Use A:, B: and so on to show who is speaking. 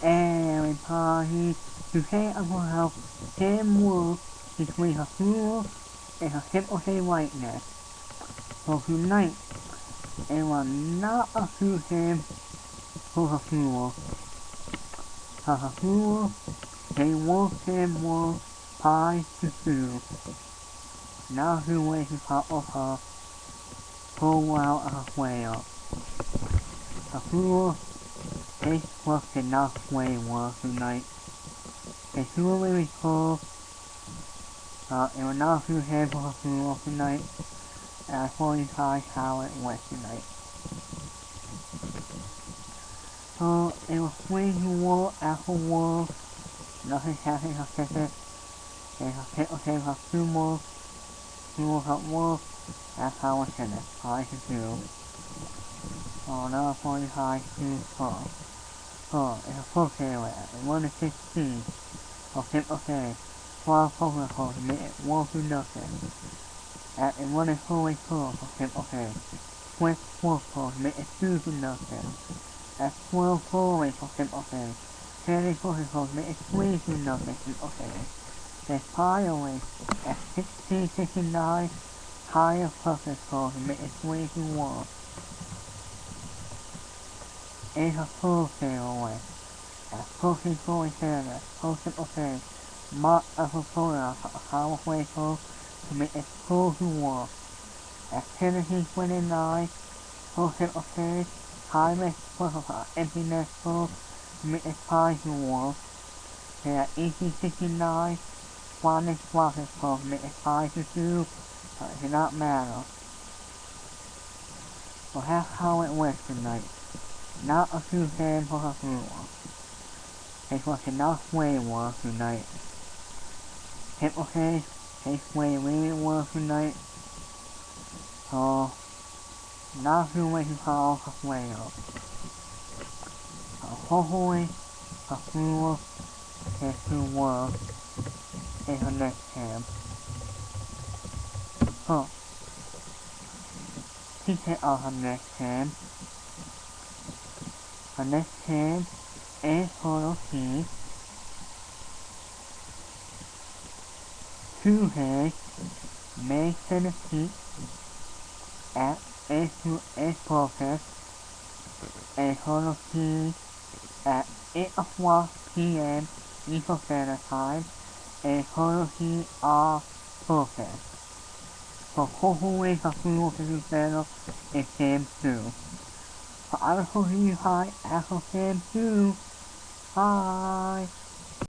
A: Everybody, today I'm gonna help Sam Wolf between her funeral and her simple whiteness. So tonight, it will not accuse him for her funeral. For her funeral, they want Sam Wolf pie to sue. Now he's waiting for her pull out her way up. Her funeral, they worked enough way well tonight. They feel really cool. It will not feel him for her funeral tonight. And I fully tried how it went tonight. So it was swinging war after war. Nothing happened her sister. And her sister came her funeral. Funeral her war. That's how it's gonna try to do. Oh, now I'm fully high to her. So it's a full area. And 1 to 16. Okay. 12 protocols made it 1 to nothing. At in 1 is fully full. Okay. 12 protocols made it 2 to nothing. At 12 fully okay. 10 protocols made it 3 to nothing. Okay. Then finally, at 1669, higher protocols made it 3 to 1. It's a full away. At 1447, okay. Mark of a photo of how grateful to make it 4 to 1. At 1729, okay. Highway for emptiness full to make it 5 to 1. And at 1869, Spanish profit for to make it 5 to 2. But it did not matter. So that's how it went tonight. Not a few games for her funeral. It was enough way well tonight. Okay, it's way really well tonight. So, now she's waiting for all her way up. So hopefully, her funeral is to work in her next time. So, she said on her next time. Her next time is for the Tuesday, May 17th at 8 process and Holocaust at 8 o'clock p.m. Eastern Standard Time and Holocaust are process. So hopefully the funeral will be better in Sam 2. So I will see you high after Sam 2. Bye!